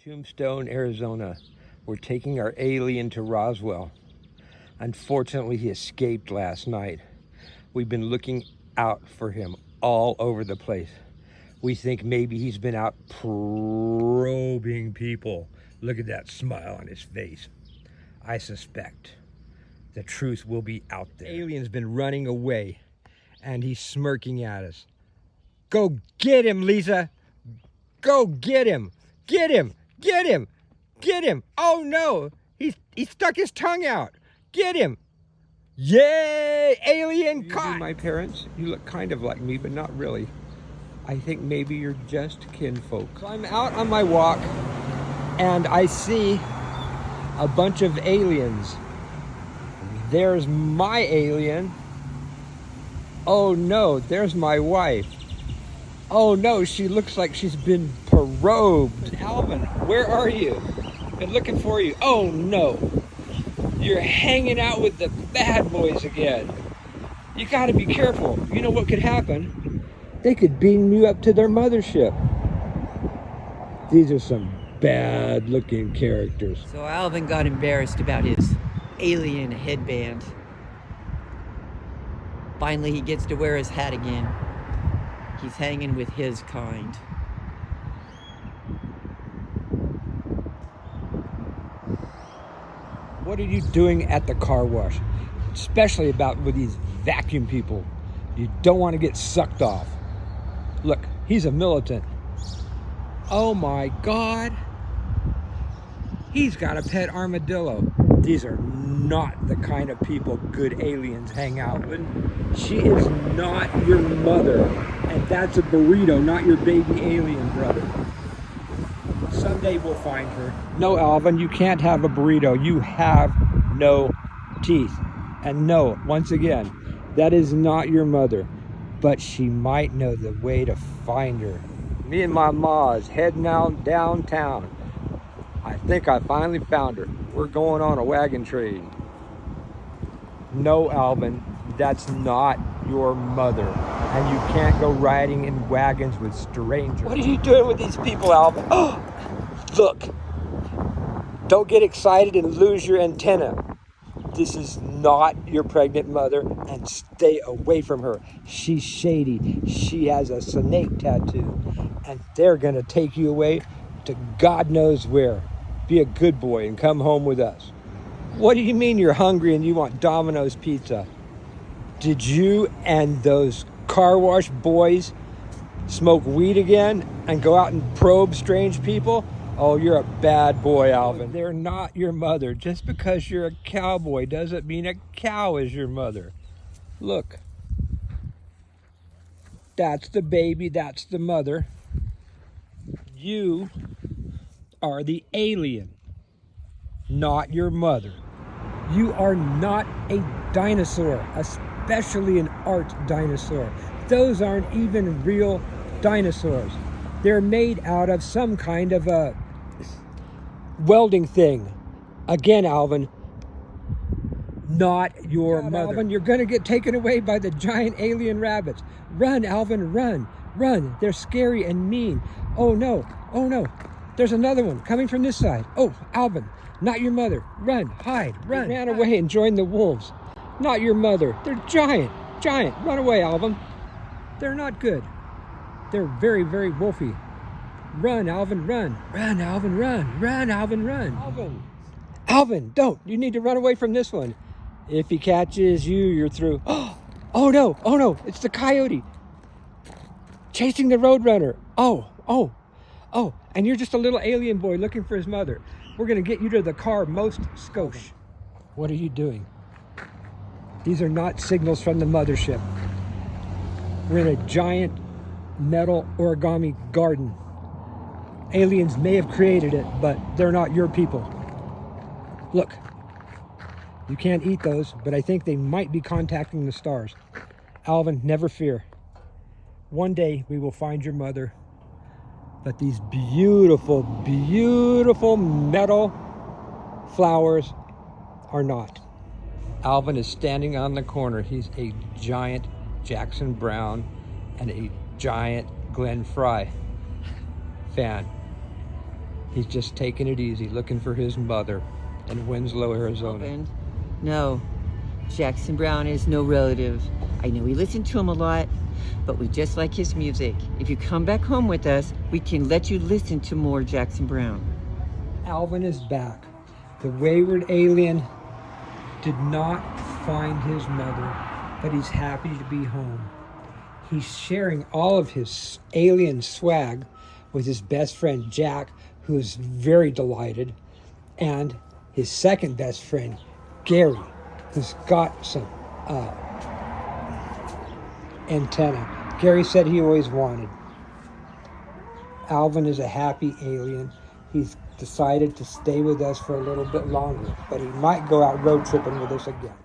Tombstone, Arizona. We're taking our alien to Roswell. Unfortunately, he escaped last night. We've been looking out for him all over the place. We think maybe he's been out probing people. Look at that smile on his face. I suspect the truth will be out there. The alien's been running away, and he's smirking at us. Go get him, Lisa! Go get him! Get him! Get him! Get him! Oh no! He stuck his tongue out! Get him! Yay! Alien caught! You my parents? You look kind of like me, but not really. I think maybe you're just kinfolk. So I'm out on my walk, and I see a bunch of aliens. There's my alien. Oh no, there's my wife. Oh no, she looks like she's been probed. Alvin, where are you? Been looking for you. Oh no, you're hanging out with the bad boys again. You gotta be careful. You know what could happen? They could beam you up to their mothership. These are some bad looking characters. So Alvin got embarrassed about his alien headband. Finally, he gets to wear his hat again. He's hanging with his kind. What are you doing at the car wash? Especially about with these vacuum people. You don't want to get sucked off. Look, he's a militant. Oh my God. He's got a pet armadillo. These are not the kind of people good aliens hang out with. She is not your mother. And that's a burrito, not your baby alien brother. Someday we'll find her. No, Alvin, you can't have a burrito. You have no teeth. And no, once again, that is not your mother. But she might know the way to find her. Me and my ma is heading out downtown. I think I finally found her. We're going on a wagon trade. No, Alvin, that's not your mother. And you can't go riding in wagons with strangers. What are you doing with these people, Alvin? Oh, look. Don't get excited and lose your antenna. This is not your pregnant mother, and stay away from her. She's shady. She has a snake tattoo, and they're gonna take you away to God knows where. Be a good boy and come home with us. What do you mean you're hungry and you want Domino's pizza? Did you and those car wash boys smoke weed again and go out and probe strange people? Oh, you're a bad boy, Alvin. They're not your mother. Just because you're a cowboy doesn't mean a cow is your mother. Look. That's the baby, that's the mother. You are the alien, not your mother. You are not a dinosaur, especially an art dinosaur. Those aren't even real dinosaurs. They're made out of some kind of a welding thing. Again, Alvin, not your mother. Alvin, you're gonna get taken away by the giant alien rabbits. Run, Alvin, run, run. They're scary and mean. Oh no, oh no. There's another one coming from this side. Oh, Alvin, not your mother. Run, hide, run. They ran away and joined the wolves. Not your mother. They're giant, giant. Run away, Alvin. They're not good. They're very, very wolfy. Run, Alvin, run. Run, Alvin, run. Run, Alvin, run. Alvin. Alvin, don't. You need to run away from this one. If he catches you, you're through. Oh no, oh no. It's the coyote. Chasing the roadrunner. Oh. And you're just a little alien boy looking for his mother. We're going to get you to the car, most skosh. What are you doing? These are not signals from the mothership. We're in a giant metal origami garden. Aliens may have created it, but they're not your people. Look, you can't eat those, but I think they might be contacting the stars. Alvin, never fear. One day we will find your mother. But these beautiful, beautiful metal flowers are not. Alvin is standing on the corner. He's a giant Jackson Browne and a giant Glenn Frey fan. He's just taking it easy, looking for his mother in Winslow, Arizona. And no, Jackson Brown is no relative. I know we listen to him a lot, but we just like his music. If you come back home with us, we can let you listen to more Jackson Brown. Alvin is back. The wayward alien did not find his mother, but he's happy to be home. He's sharing all of his alien swag with his best friend Jack, who is very delighted, and his second best friend, Gary, who's got some antenna. Gary said he always wanted. Alvin is a happy alien. He's decided to stay with us for a little bit longer, but he might go out road tripping with us again.